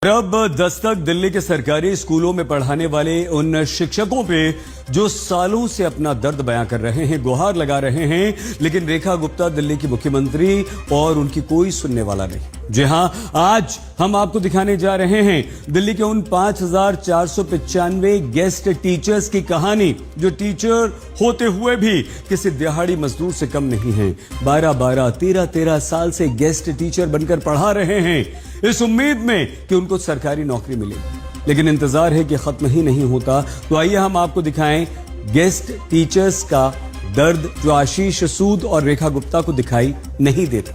अब दस्तक दिल्ली के सरकारी स्कूलों में पढ़ाने वाले उन शिक्षकों पे जो सालों से अपना दर्द बयां कर रहे हैं, गुहार लगा रहे हैं, लेकिन रेखा गुप्ता दिल्ली की मुख्यमंत्री और उनकी कोई सुनने वाला नहीं। जी हां, आज हम आपको दिखाने जा रहे हैं दिल्ली के उन 5,495 गेस्ट टीचर्स की कहानी जो टीचर होते हुए भी किसी दिहाड़ी मजदूर से कम नहीं है। 12-12, 13-13 साल से गेस्ट टीचर बनकर पढ़ा रहे हैं इस उम्मीद में कि उनको सरकारी नौकरी मिलेगी, लेकिन इंतजार है कि खत्म ही नहीं होता। तो आइए हम आपको दिखाएं गेस्ट टीचर्स का दर्द जो आशीष सूद और रेखा गुप्ता को दिखाई नहीं देता।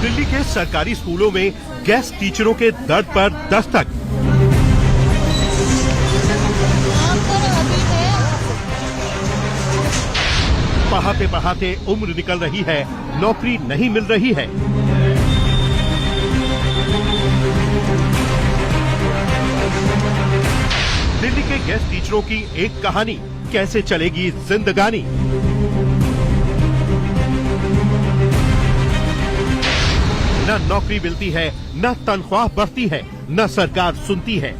दिल्ली के सरकारी स्कूलों में गेस्ट टीचरों के दर्द पर दस्तक। पढ़ाते पढ़ाते उम्र निकल रही है, नौकरी नहीं मिल रही है। दिल्ली के गेस्ट टीचरों की एक कहानी, कैसे चलेगी जिंदगानी। न नौकरी मिलती है, न तनख्वाह बढ़ती है, न सरकार सुनती है।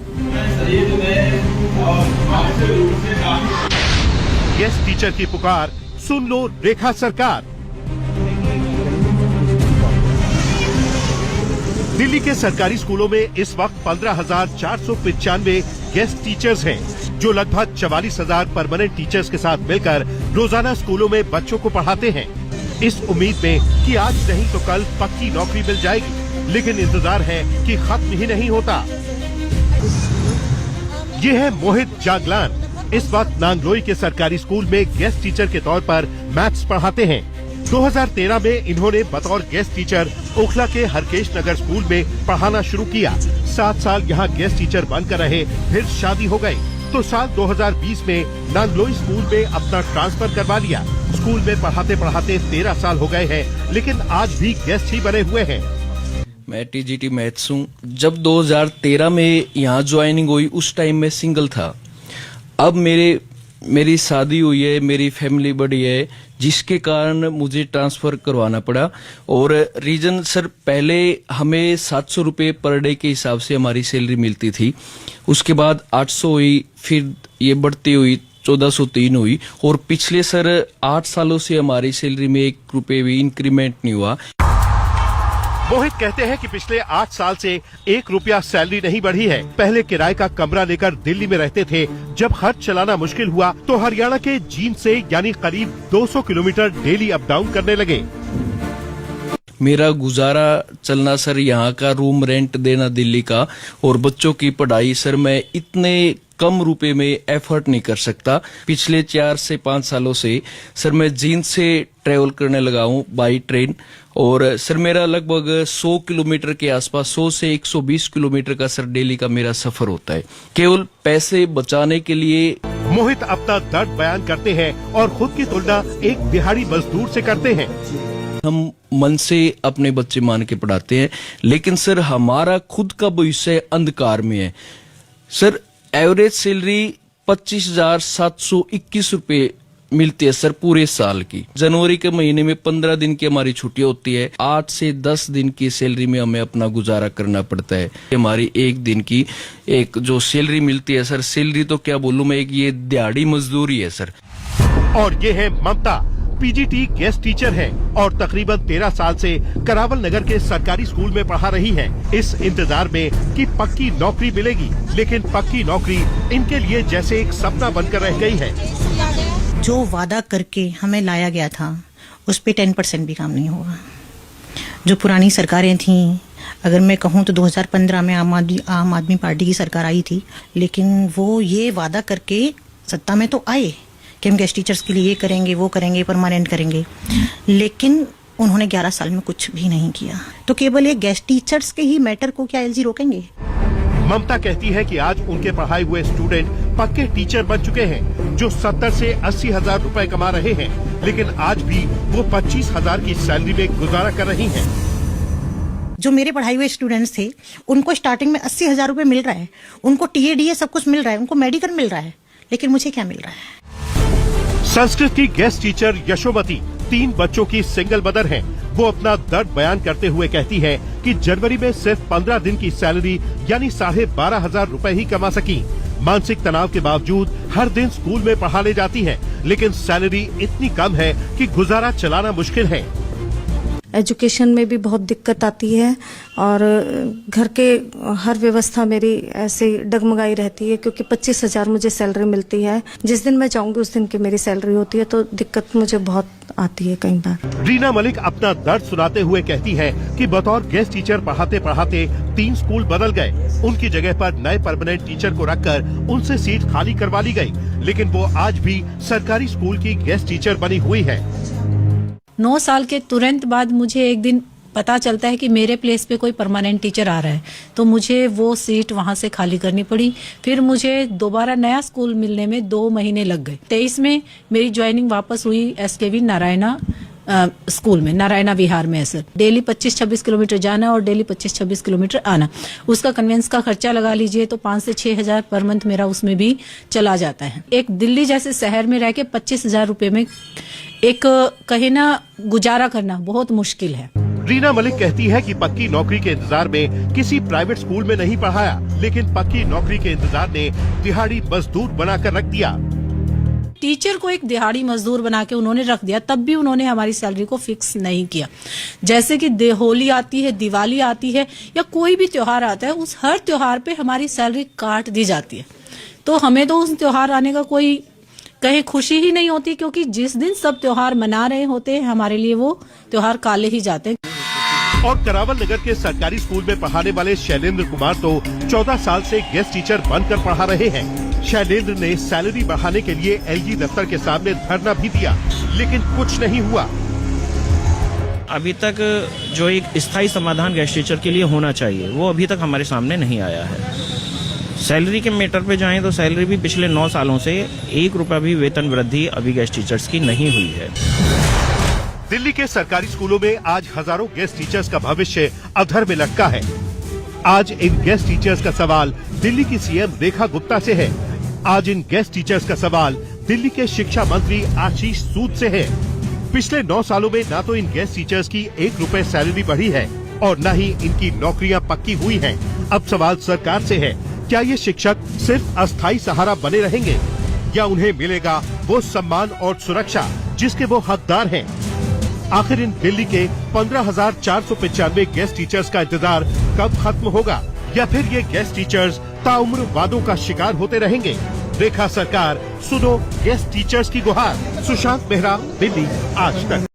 गेस्ट टीचर की पुकार सुन लो रेखा सरकार। दिल्ली के सरकारी स्कूलों में इस वक्त 15,495 गेस्ट टीचर्स हैं, जो लगभग 44,000 परमानेंट टीचर्स के साथ मिलकर रोजाना स्कूलों में बच्चों को पढ़ाते हैं, इस उम्मीद में कि आज नहीं तो कल पक्की नौकरी मिल जाएगी। लेकिन इंतजार है कि खत्म ही नहीं होता। ये है मोहित जागलान। इस वक्त नांगलोई के सरकारी स्कूल में गेस्ट टीचर के तौर पर मैथ्स पढ़ाते हैं। 2013 में इन्होंने बतौर गेस्ट टीचर ओखला के हरकेश नगर स्कूल में पढ़ाना शुरू किया। 7 साल यहाँ गेस्ट टीचर बनकर रहे, फिर शादी हो गई तो साल 2020 में नांगलोई स्कूल में अपना ट्रांसफर करवा लिया। स्कूल में पढ़ाते पढ़ाते 13 साल हो गए हैं, लेकिन आज भी गेस्ट ही बने हुए हैं। मैं टीजीटी मैथ्स हूँ। जब 2013 में यहाँ ज्वाइनिंग हुई उस टाइम मैं सिंगल था। अब मेरी शादी हुई है, मेरी फैमिली बड़ी है, जिसके कारण मुझे ट्रांसफर करवाना पड़ा। और रीजन सर, पहले हमें 700 रुपये पर डे के हिसाब से हमारी सैलरी मिलती थी। उसके बाद 800 हुई, फिर ये बढ़ती हुई 1403 हुई, और पिछले सर 8 सालों से हमारी सैलरी में 1 रुपये भी इंक्रीमेंट नहीं हुआ। मोहित कहते हैं कि पिछले 8 साल से 1 रुपया सैलरी नहीं बढ़ी है। पहले किराए का कमरा लेकर दिल्ली में रहते थे। जब खर्च चलाना मुश्किल हुआ तो हरियाणा के जींद से यानी करीब 200 किलोमीटर डेली अप डाउन करने लगे। मेरा गुजारा चलना सर, यहाँ का रूम रेंट देना दिल्ली का, और बच्चों की पढ़ाई सर मैं इतने कम रुपए में एफर्ट नहीं कर सकता। पिछले 4 से 5 सालों से सर मैं जींद से ट्रेवल करने लगा हूँ बाई ट्रेन, और सर मेरा लगभग 100 किलोमीटर के आसपास, 100 से 120 किलोमीटर का सर डेली का मेरा सफर होता है, केवल पैसे बचाने के लिए। मोहित अपना दर्द बयान करते हैं और खुद की तुलना एक दिहाड़ी मजदूर से करते हैं। हम मन से अपने बच्चे मान के पढ़ाते हैं, लेकिन सर हमारा खुद का भविष्य अंधकार में है। सर एवरेज सैलरी 25,721 रुपये मिलती है सर पूरे साल की। जनवरी के महीने में 15 दिन की हमारी छुट्टी होती है। 8 से 10 दिन की सैलरी में हमें अपना गुजारा करना पड़ता है। हमारी एक दिन की एक जो सैलरी मिलती है सर, सैलरी तो क्या बोलूं मैं, एक ये दिहाड़ी मजदूरी है सर। और ये है ममता, पीजीटी गेस्ट टीचर है और तकरीबन 13 साल से करावल नगर के सरकारी स्कूल में पढ़ा रही है, इस इंतजार में कि पक्की नौकरी मिलेगी। लेकिन पक्की नौकरी इनके लिए जैसे एक सपना बनकर रह गई है। जो वादा करके हमें लाया गया था उस पे 10% भी काम नहीं हुआ। जो पुरानी सरकारें थीं, अगर मैं कहूँ तो 2015 में आम आदमी पार्टी की सरकार आई थी, लेकिन वो ये वादा करके सत्ता में तो आए कि हम गेस्ट टीचर्स के लिए ये करेंगे, वो करेंगे, परमानेंट करेंगे, लेकिन उन्होंने 11 साल में कुछ भी नहीं किया। तो केवल ये गेस्ट टीचर्स के ही मैटर को क्या एलजी रोकेंगे? ममता कहती है कि आज उनके पढ़ाए हुए स्टूडेंट पक्के टीचर बन चुके हैं, जो 70 से 80 हजार रुपए कमा रहे हैं, लेकिन आज भी वो 25,000 की सैलरी में गुजारा कर रही हैं। जो मेरे पढ़ाई हुए स्टूडेंट्स थे उनको स्टार्टिंग में 80,000 रुपये मिल रहा है, उनको टीएडीए सब कुछ मिल रहा है, उनको मेडिकल मिल रहा है, लेकिन मुझे क्या मिल रहा है? संस्कृत की गेस्ट टीचर यशोमती 3 बच्चों की सिंगल मदर हैं। वो अपना दर्द बयान करते हुए कहती है कि जनवरी में सिर्फ 15 दिन की सैलरी यानी 12,500 रुपए ही कमा सकी। मानसिक तनाव के बावजूद हर दिन स्कूल में पढ़ाने जाती है, लेकिन सैलरी इतनी कम है कि गुजारा चलाना मुश्किल है। एजुकेशन में भी बहुत दिक्कत आती है और घर के हर व्यवस्था मेरी ऐसे डगमगाई रहती है, क्योंकि 25,000 मुझे सैलरी मिलती है। जिस दिन मैं जाऊंगी उस दिन की मेरी सैलरी होती है, तो दिक्कत मुझे बहुत आती है कई बार। रीना मलिक अपना दर्द सुनाते हुए कहती है कि बतौर गेस्ट टीचर पढ़ाते पढ़ाते 3 स्कूल बदल गए। उनकी जगह पर नए परमानेंट टीचर को रखकर उनसे सीट खाली करवा ली गई, लेकिन वो आज भी सरकारी स्कूल की गेस्ट टीचर बनी हुई है। 9 साल के तुरंत बाद मुझे एक दिन पता चलता है कि मेरे प्लेस पे कोई परमानेंट टीचर आ रहा है, तो मुझे वो सीट वहां से खाली करनी पड़ी। फिर मुझे दोबारा नया स्कूल मिलने में 2 महीने लग गए। 23 में मेरी ज्वाइनिंग वापस हुई एसकेवी नारायणा स्कूल में, नारायणा विहार में है सर। डेली 25-26 किलोमीटर जाना और डेली 25-26 किलोमीटर आना, उसका कन्वेंस का खर्चा लगा लीजिए तो 5 से 6,000 पर मंथ मेरा उसमें भी चला जाता है। एक दिल्ली जैसे शहर में रह के 25,000 रुपए में एक कहे ना गुजारा करना बहुत मुश्किल है। रीना मलिक कहती है कि पक्की नौकरी के इंतजार में किसी प्राइवेट स्कूल में नहीं पढ़ाया, लेकिन पक्की नौकरी के इंतजार ने दिहाड़ी मजदूर बनाकर रख दिया। टीचर को एक दिहाड़ी मजदूर बना के उन्होंने रख दिया, तब भी उन्होंने हमारी सैलरी को फिक्स नहीं किया। जैसे कि होली आती है, दिवाली आती है या कोई भी त्योहार आता है, उस हर त्योहार पे हमारी सैलरी काट दी जाती है। तो हमें तो उस त्योहार आने का कोई कहीं खुशी ही नहीं होती, क्योंकि जिस दिन सब त्योहार मना रहे होते हैं हमारे लिए वो त्योहार काले ही जाते हैं। और करावल नगर के सरकारी स्कूल में पढ़ाने वाले शैलेंद्र कुमार तो 14 साल से गेस्ट टीचर बनकर पढ़ा रहे हैं। शैलेंद्र ने सैलरी बढ़ाने के लिए एलजी दफ्तर के सामने धरना भी दिया, लेकिन कुछ नहीं हुआ। अभी तक जो एक स्थायी समाधान गेस्ट टीचर के लिए होना चाहिए वो अभी तक हमारे सामने नहीं आया है। सैलरी के मैटर पे जाएं तो सैलरी भी पिछले 9 सालों से 1 रुपया भी वेतन वृद्धि अभी गेस्ट टीचर्स की नहीं हुई है। दिल्ली के सरकारी स्कूलों में आज हजारों गेस्ट टीचर्स का भविष्य अधर में लटका है। आज इन गेस्ट टीचर्स का सवाल दिल्ली की सीएम रेखा गुप्ता से है। आज इन गेस्ट टीचर्स का सवाल दिल्ली के शिक्षा मंत्री आशीष सूद से है। पिछले 9 सालों में न तो इन गेस्ट टीचर्स की 1 रुपए सैलरी बढ़ी है और न ही इनकी नौकरियां पक्की हुई हैं। अब सवाल सरकार से है, क्या ये शिक्षक सिर्फ अस्थायी सहारा बने रहेंगे या उन्हें मिलेगा वो सम्मान और सुरक्षा जिसके वो हकदार हैं? आखिर इन दिल्ली के 15,495 गेस्ट टीचर्स का इंतजार कब खत्म होगा, या फिर ये गेस्ट टीचर्स ताउम्र वादों का शिकार होते रहेंगे? रेखा सरकार, सुनो गेस्ट टीचर्स की गुहार। सुशांत मेहरा, दिल्ली, आज तक।